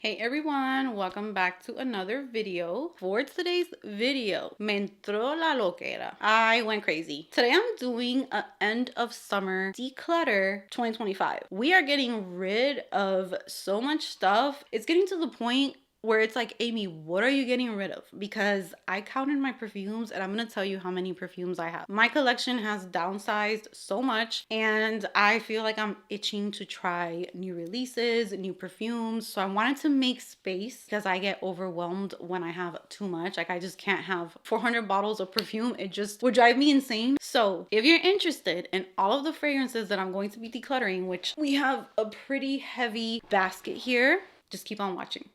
Hey everyone, welcome back to another video. For today's video, me entró la loquera. I went crazy. Today I'm doing an end of summer declutter 2025. We are getting rid of so much stuff. It's getting to the point where it's like, Amy, what are you getting rid of? Because I counted my perfumes and I'm gonna tell you how many perfumes I have. My collection has downsized so much and I feel like I'm itching to try new releases, new perfumes. So I wanted to make space because I get overwhelmed when I have too much. Like I just can't have 400 bottles of perfume. It just would drive me insane. So if you're interested in all of the fragrances that I'm going to be decluttering, which we have a pretty heavy basket here, just keep on watching.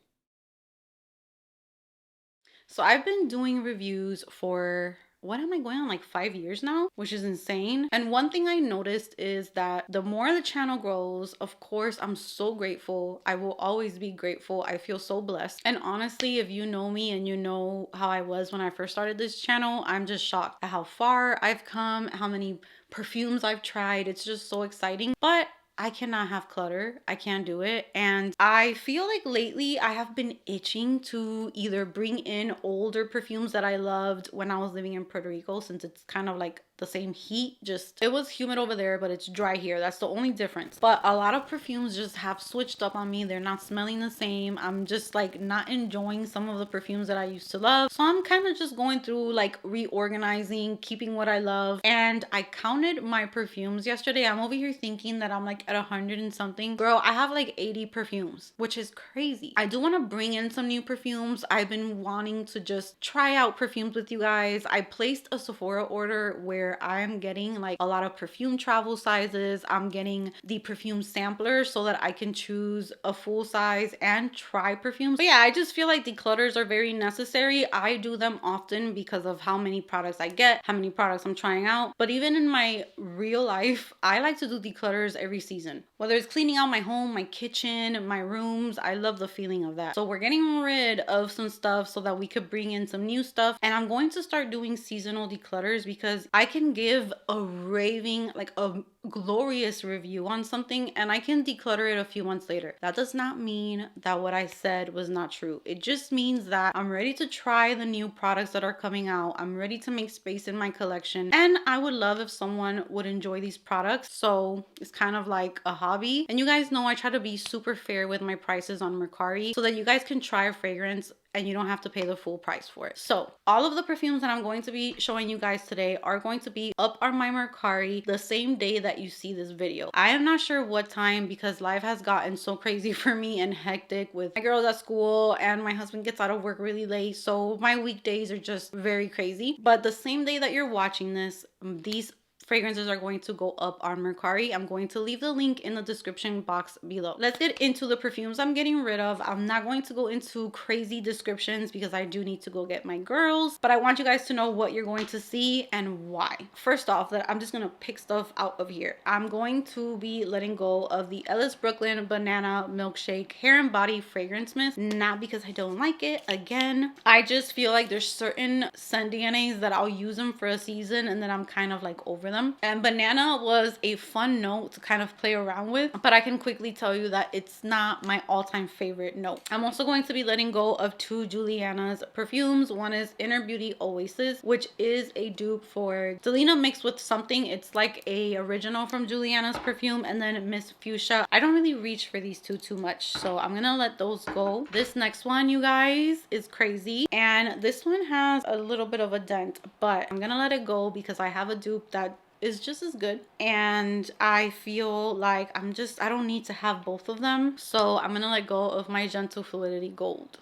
So I've been doing reviews for, what am I going on, like 5 years now, which is insane. And one thing I noticed is that the more the channel grows, of course, I'm so grateful. I will always be grateful. I feel so blessed. And honestly, if you know me and you know how I was when I first started this channel, I'm just shocked at how far I've come, how many perfumes I've tried. It's just so exciting. But I cannot have clutter. I can't do it. And I feel like lately I have been itching to either bring in older perfumes that I loved when I was living in Puerto Rico, since it's kind of like the same heat. Just, it was humid over there, but it's dry here. That's the only difference. But a lot of perfumes just have switched up on me. They're not smelling the same. I'm just like not enjoying some of the perfumes that I used to love. So I'm kind of just going through like reorganizing, keeping what I love. And I counted my perfumes yesterday. I'm over here thinking that I'm like at 100 and something. Girl, I have like 80 perfumes, which is crazy. I do want to bring in some new perfumes. I've been wanting to just try out perfumes with you guys. I placed a Sephora order where I'm getting like a lot of perfume travel sizes. I'm getting the perfume sampler so that I can choose a full size and try perfumes. But yeah, I just feel like declutters are very necessary. I do them often because of how many products I get, how many products I'm trying out. But even in my real life, I like to do declutters every season. Whether it's cleaning out my home, my kitchen, my rooms, I love the feeling of that. So we're getting rid of some stuff so that we could bring in some new stuff. And I'm going to start doing seasonal declutters because I can give a raving, like a glorious review on something and I can declutter it a few months later. That does not mean that what I said was not true. It just means that I'm ready to try the new products that are coming out. I'm ready to make space in my collection and I would love if someone would enjoy these products. So it's kind of like a hobby. And you guys know I try to be super fair with my prices on Mercari so that you guys can try a fragrance and you don't have to pay the full price for it. So all of the perfumes that I'm going to be showing you guys today are going to be up on my Mercari the same day that you see this video. I am not sure what time because life has gotten so crazy for me and hectic with my girls at school and my husband gets out of work really late. So my weekdays are just very crazy. But the same day that you're watching this, these fragrances are going to go up on Mercari. I'm going to leave the link in the description box below. Let's get into the perfumes I'm getting rid of. I'm not going to go into crazy descriptions because I do need to go get my girls, but I want you guys to know what you're going to see and why. First off, that I'm just gonna pick stuff out of here. I'm going to be letting go of the ELLIS Brooklyn Banana Milkshake Hair and Body Fragrance Mist, not because I don't like it. Again, I just feel like there's certain scent DNAs that I'll use them for a season and then I'm kind of like over them. And banana was a fun note to kind of play around with, but I can quickly tell you that it's not my all-time favorite note. I'm also going to be letting go of two Juliana's perfumes. One is Inner Beauty Oasis, which is a dupe for Delina mixed with something. It's like a original from Juliana's perfume, and then Miss Fuchsia. I don't really reach for these two too much, so I'm gonna let those go. This next one, you guys, is crazy, and this one has a little bit of a dent, but I'm gonna let it go because I have a dupe that is just as good and I feel like I don't need to have both of them, so I'm gonna let go of my Gentle Fluidity Gold.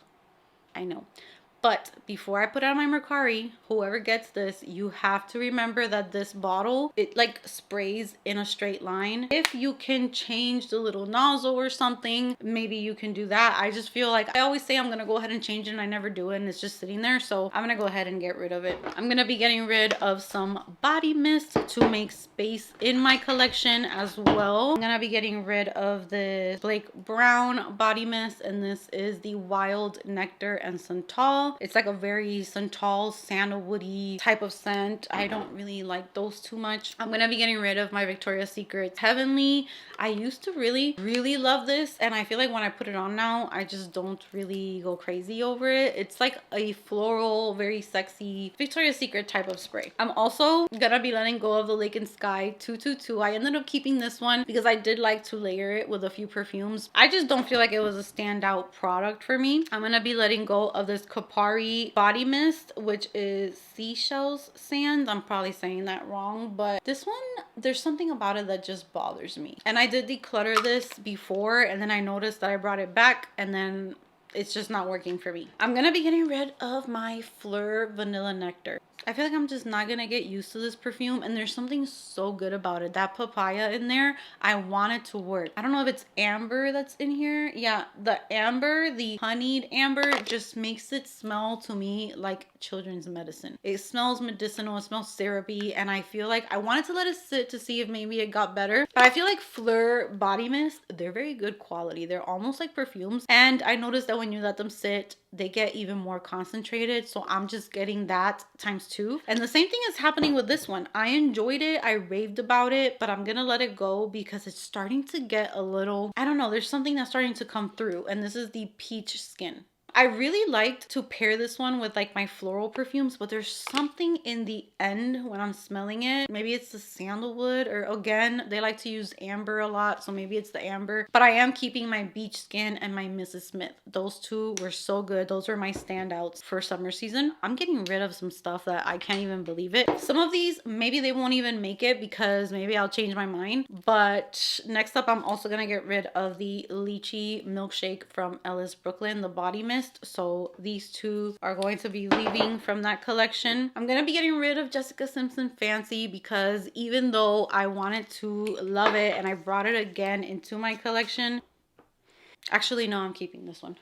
I know. But before I put it on my Mercari, whoever gets this, you have to remember that this bottle, it like sprays in a straight line. If you can change the little nozzle or something, maybe you can do that. I just feel like I always say I'm gonna go ahead and change it and I never do it and it's just sitting there. So I'm gonna go ahead and get rid of it. I'm gonna be getting rid of some body mist to make space in my collection as well. I'm gonna be getting rid of the Blake Brown body mist, and this is the Wild Nectar and Santal. SANTAL. It's like a very SANTAL sandalwoody type of scent. I don't really like those too much. I'm gonna be getting rid of my Victoria's Secret Heavenly. I used to really love this, and I feel like when I put it on now, I just don't really go crazy over it. It's like a floral, very sexy Victoria's Secret type of spray. I'm also gonna be letting go of the Lake and Sky 222. I ended up keeping this one because I did like to layer it with a few perfumes. I just don't feel like it was a standout product for me. I'm gonna be letting go of this Kopari body mist, which is seashells sand. I'm probably saying that wrong, but this one, there's something about it that just bothers me. And I did declutter this before, and then I noticed that I brought it back, and then it's just not working for me. I'm gonna be getting rid of my Phlur Vanilla Nectar. I feel like I'm just not gonna get used to this perfume, and there's something so good about it. That papaya in there, I want it to work. I don't know if it's amber that's in here. Yeah, the amber, the honeyed amber, just makes it smell to me like children's medicine. It smells medicinal, it smells syrupy, and I feel like I wanted to let it sit to see if maybe it got better. But I feel like Phlur body mist, they're very good quality. They're almost like perfumes, and I noticed that when you let them sit, they get even more concentrated. So I'm just getting that times 2. And the same thing is happening with this one. I enjoyed it, I raved about it, but I'm gonna let it go because it's starting to get a little, I don't know, there's something that's starting to come through, and this is the peach skin. I really liked to pair this one with like my floral perfumes, but there's something in the end when I'm smelling it. Maybe it's the sandalwood, or again, they like to use amber a lot, so maybe it's the amber. But I am keeping my beach skin and my Mrs. Smith. Those two were so good. Those are my standouts for summer season. I'm getting rid of some stuff that I can't even believe it. Some of these, maybe they won't even make it because maybe I'll change my mind. But next up, I'm also gonna get rid of the Lychee Milkshake from ELLIS Brooklyn, the body mist. So these two are going to be leaving from that collection. I'm gonna be getting rid of Jessica Simpson Fancy because even though I wanted to love it and I brought it again into my collection, actually no, I'm keeping this one.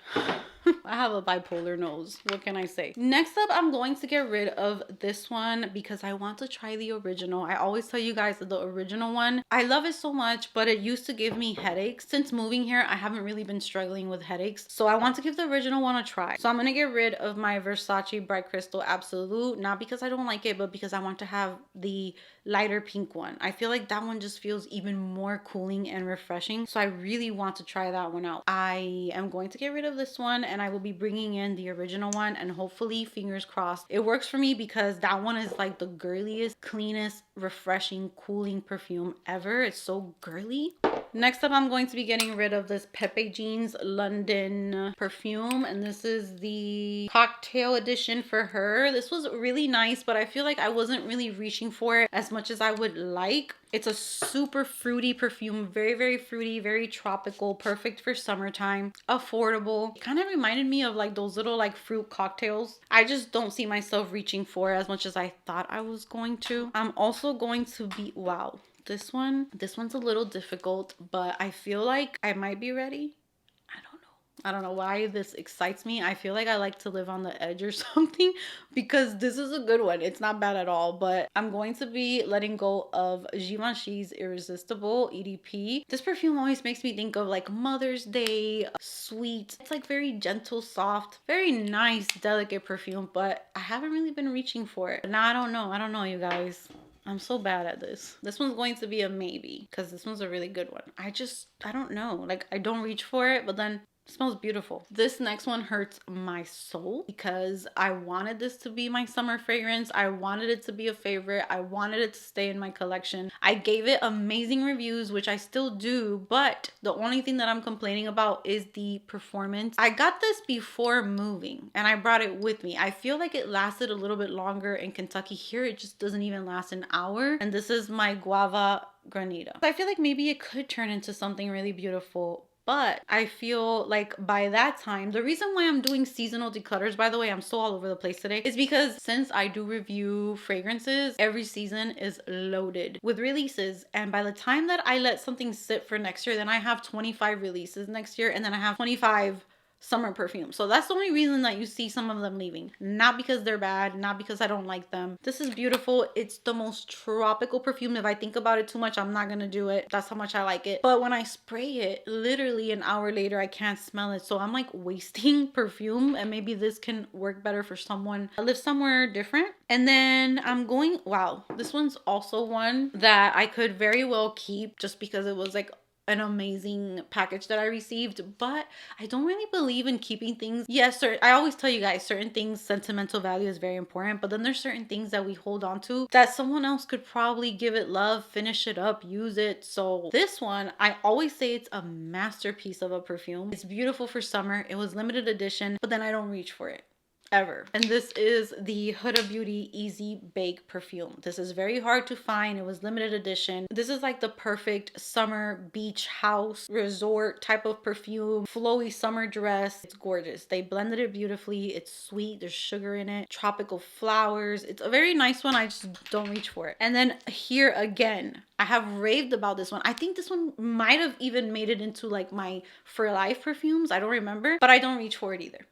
I have a bipolar nose. What can I say? Next up, I'm going to get rid of this one because I want to try the original. I always tell you guys that the original one, I love it so much, but it used to give me headaches. Since moving here, I haven't really been struggling with headaches. So I want to give the original one a try. So I'm going to get rid of my Versace Bright Crystal Absolute. Not because I don't like it, but because I want to have the lighter pink one. I feel like that one just feels even more cooling and refreshing. So I really want to try that one out. I am going to get rid of this one, and I will be bringing in the original one, and hopefully, fingers crossed, it works for me because that one is like the girliest, cleanest, refreshing, cooling perfume ever. It's so girly. Next up, I'm going to be getting rid of this Pepe Jeans London perfume, and this is the cocktail edition for her. This was really nice, but I feel like I wasn't really reaching for it as much as I would like. It's a super fruity perfume, very fruity, very tropical, perfect for summertime, affordable. It kind of reminded me of like those little like fruit cocktails. I just don't see myself reaching for it as much as I thought I was going to. I'm also going to be, wow. This one's a little difficult, but I feel like I might be ready. I don't know why this excites me. I feel like I like to live on the edge or something because this is a good one. It's not bad at all, but I'm going to be letting go of Givenchy's Irresistible EDP. This perfume always makes me think of like Mother's Day, sweet. It's like very gentle, soft, very nice, delicate perfume, but I haven't really been reaching for it. Now I don't know, you guys. I'm so bad at this. This one's going to be a maybe because this one's a really good one. I don't know. Like, I don't reach for it, but then it smells beautiful. This next one hurts my soul because I wanted this to be my summer fragrance. I wanted it to be a favorite. I wanted it to stay in my collection. I gave it amazing reviews, which I still do, but the only thing that I'm complaining about is the performance. I got this before moving and I brought it with me. I feel like it lasted a little bit longer in Kentucky. Here, it just doesn't even last an hour. And this is my Guava Granita. I feel like maybe it could turn into something really beautiful, but I feel like by that time, the reason why I'm doing seasonal declutters, by the way, I'm so all over the place today, is because since I do review fragrances, every season is loaded with releases. And by the time that I let something sit for next year, then I have 25 releases next year, and then I have 25 summer perfume. So that's the only reason that you see some of them leaving. Not because they're bad, not because I don't like them. This is beautiful. It's the most tropical perfume. If I think about it too much, I'm not gonna do it. That's how much I like it. But when I spray it, literally an hour later, I can't smell it. So I'm like wasting perfume, and maybe this can work better for someone that lives somewhere different. And then I'm going, wow, this one's also one that I could very well keep just because it was like an amazing package that I received, but I don't really believe in keeping things. Yes, sir. I always tell you guys, certain things, sentimental value is very important, but then there's certain things that we hold on to that someone else could probably give it love, finish it up, use it. So this one, I always say it's a masterpiece of a perfume. It's beautiful for summer. It was limited edition, but then I don't reach for it ever. And this is the Huda Beauty Easy Bake perfume. This is very hard to find. It was limited edition. This is like the perfect summer beach house resort type of perfume. Flowy summer dress. It's gorgeous. They blended it beautifully. It's sweet. There's sugar in it. Tropical flowers. It's a very nice one. I just don't reach for it. And then here again, I have raved about this one. I think this one might have even made it into like my For Life perfumes. I don't remember, but I don't reach for it either.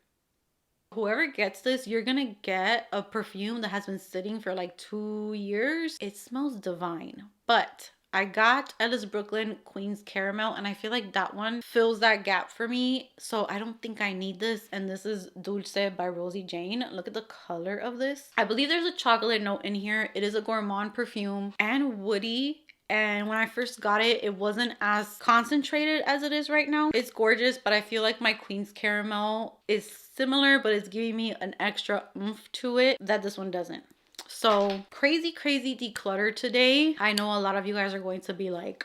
Whoever gets this, you're gonna get a perfume that has been sitting for like 2 years. It smells divine. But I got ELLIS Brooklyn Queen's Caramel, and I feel like that one fills that gap for me. So I don't think I need this. And this is Dulce by Rosie Jane. Look at the color of this. I believe there's a chocolate note in here. It is a gourmand perfume and woody. And when I first got it, it wasn't as concentrated as it is right now. It's gorgeous, but I feel like my Queen's Caramel is similar, but it's giving me an extra oomph to it that this one doesn't. So crazy declutter today. I know a lot of you guys are going to be like,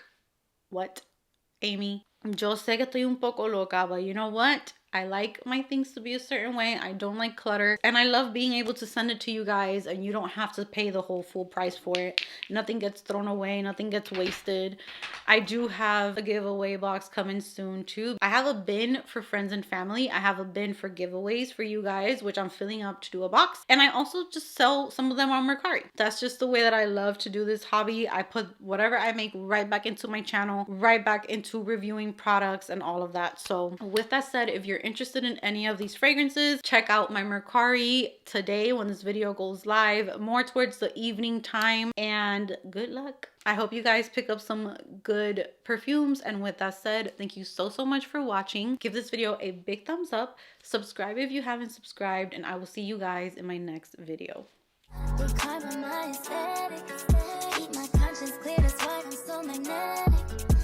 what, Amy? Yo sé que estoy un poco loca, but you know what? I like my things to be a certain way. I don't like clutter. And I love being able to send it to you guys and you don't have to pay the whole full price for it. Nothing gets thrown away. Nothing gets wasted. I do have a giveaway box coming soon too. I have a bin for friends and family. I have a bin for giveaways for you guys, which I'm filling up to do a box. And I also just sell some of them on Mercari. That's just the way that I love to do this hobby. I put whatever I make right back into my channel, right back into reviewing products and all of that. So with that said, if you're interested in any of these fragrances, check out my Mercari today when this video goes live, more towards the evening time, and good luck. I hope you guys pick up some good perfumes. And with that said, thank you so much for watching. Give this video a big thumbs up, subscribe if you haven't subscribed, and I will see you guys in my next video. Keep my conscience clear, that's why I'm so magnetic.